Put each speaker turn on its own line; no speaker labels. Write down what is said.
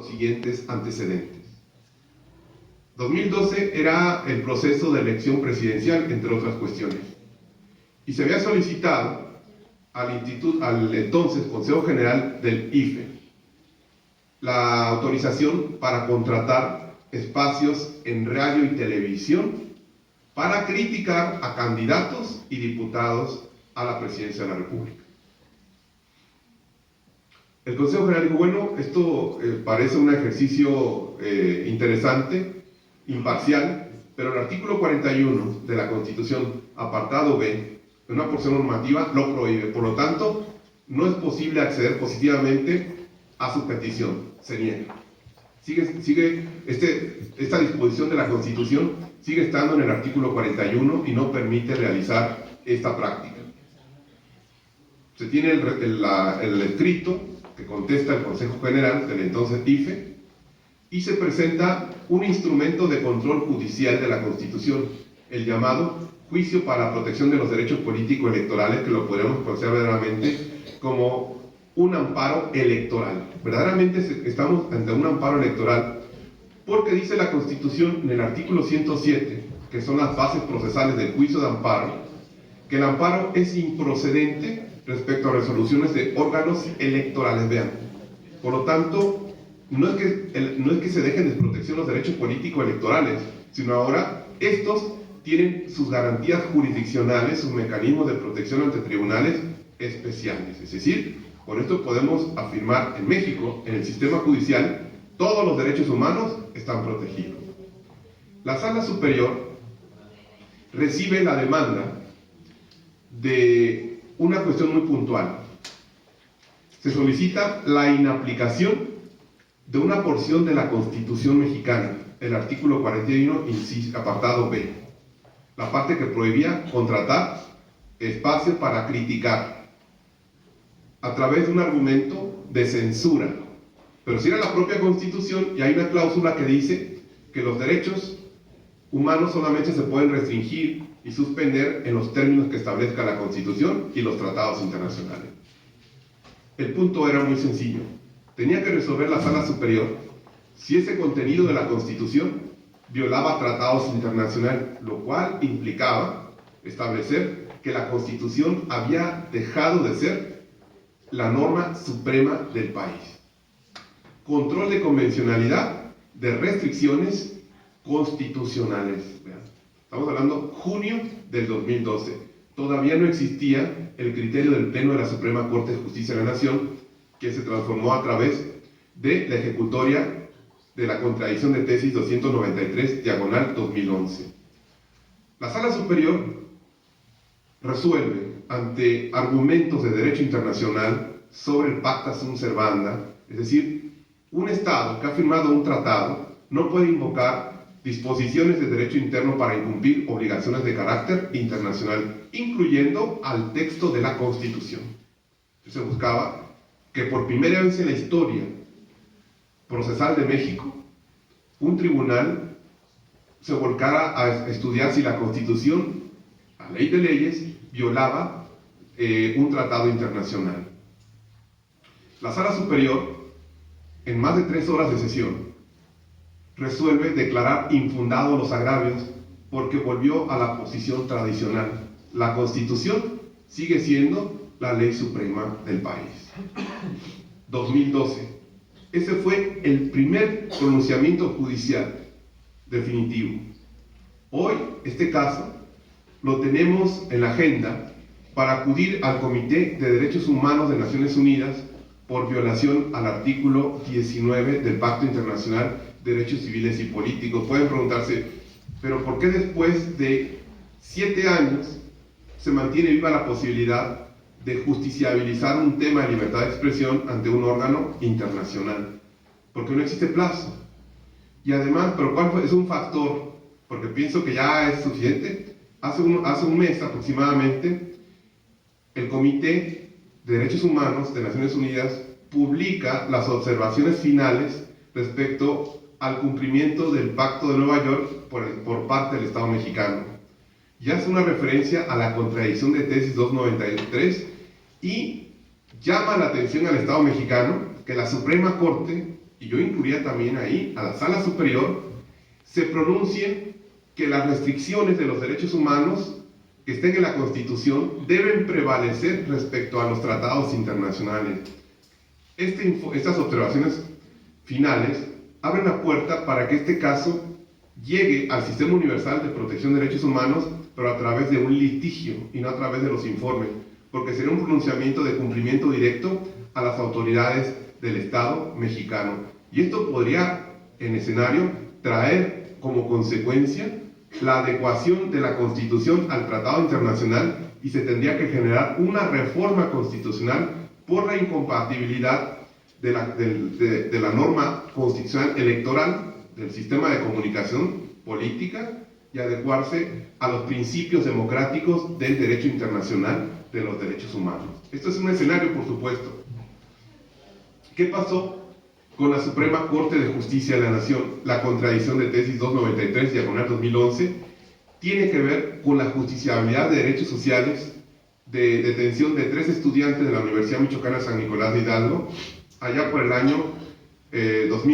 los siguientes antecedentes. 2012 era el proceso de elección presidencial, entre otras cuestiones, y se había solicitado al entonces Consejo General del IFE la autorización para contratar espacios en radio y televisión para criticar a candidatos y diputados a la presidencia de la República. El Consejo General dijo, bueno, esto parece un ejercicio interesante, imparcial, pero el artículo 41 de la Constitución, apartado B, de una porción normativa, lo prohíbe. Por lo tanto, no es posible acceder positivamente a su petición. Se niega. Esta disposición de la Constitución sigue estando en el artículo 41 y no permite realizar esta práctica. Se tiene el escrito que contesta el Consejo General del entonces IFE y se presenta un instrumento de control judicial de la Constitución, el llamado Juicio para la Protección de los Derechos Políticos Electorales, que lo podemos conocer verdaderamente como un amparo electoral. Verdaderamente estamos ante un amparo electoral porque dice la Constitución en el artículo 107, que son las bases procesales del juicio de amparo, que el amparo es improcedente respecto a resoluciones de órganos electorales. Vean, por lo tanto, no es que se dejen de protección los derechos políticos electorales, sino ahora estos tienen sus garantías jurisdiccionales, sus mecanismos de protección ante tribunales especiales. Es decir, con esto podemos afirmar en México, en el sistema judicial, todos los derechos humanos están protegidos. La Sala Superior recibe la demanda de una cuestión muy puntual. Se solicita la inaplicación de una porción de la Constitución mexicana, el artículo 41, apartado B, la parte que prohibía contratar espacios para criticar a través de un argumento de censura. Pero si era la propia Constitución, y hay una cláusula que dice que los derechos humanos solamente se pueden restringir y suspender en los términos que establezca la Constitución y los tratados internacionales. El punto era muy sencillo. Tenía que resolver la Sala Superior si ese contenido de la Constitución violaba tratados internacionales, lo cual implicaba establecer que la Constitución había dejado de ser la norma suprema del país. Control de convencionalidad de restricciones constitucionales. Estamos hablando junio del 2012. Todavía no existía el criterio del Pleno de la Suprema Corte de Justicia de la Nación, que se transformó a través de la ejecutoria de la contradicción de tesis 293/2011. La Sala Superior resuelve ante argumentos de derecho internacional sobre el pacta sunt servanda, es decir, un Estado que ha firmado un tratado no puede invocar disposiciones de derecho interno para incumplir obligaciones de carácter internacional, incluyendo al texto de la Constitución. Se buscaba que por primera vez en la historia procesal de México, un tribunal se volcara a estudiar si la Constitución, la ley de leyes, violaba un tratado internacional. La Sala Superior, en más de 3 horas de sesión, resuelve declarar infundados los agravios porque volvió a la posición tradicional. La Constitución sigue siendo la ley suprema del país. 2012. Ese fue el primer pronunciamiento judicial definitivo. Hoy, este caso lo tenemos en la agenda para acudir al Comité de Derechos Humanos de Naciones Unidas por violación al artículo 19 del Pacto Internacional de Derechos Civiles y Políticos. Pueden preguntarse, ¿pero por qué después de 7 años se mantiene viva la posibilidad de justiciabilizar un tema de libertad de expresión ante un órgano internacional? Porque no existe plazo. Y además, ¿pero cuál es un factor? Porque pienso que ya es suficiente. Hace un mes aproximadamente, el Comité de Derechos Humanos de Naciones Unidas publica las observaciones finales respecto al cumplimiento del Pacto de Nueva York por parte del Estado mexicano. Y hace una referencia a la contradicción de tesis 293 y llama la atención al Estado mexicano que la Suprema Corte y yo incluiría también ahí a la Sala Superior, se pronuncie que las restricciones de los derechos humanos que estén en la Constitución deben prevalecer respecto a los tratados internacionales. Estas observaciones finales abren la puerta para que este caso llegue al Sistema Universal de Protección de Derechos Humanos, pero a través de un litigio y no a través de los informes, porque sería un pronunciamiento de cumplimiento directo a las autoridades del Estado mexicano. Y esto podría, en escenario, traer como consecuencia la adecuación de la Constitución al Tratado Internacional, y se tendría que generar una reforma constitucional por la incompatibilidad de la norma constitucional electoral del sistema de comunicación política y adecuarse a los principios democráticos del derecho internacional de los derechos humanos. Esto es un escenario, por supuesto. ¿Qué pasó con la Suprema Corte de Justicia de la Nación? La contradicción de tesis 293, diagonal 2011, tiene que ver con la justiciabilidad de derechos sociales de detención de 3 estudiantes de la Universidad Michoacana San Nicolás de Hidalgo, allá por el año 2000.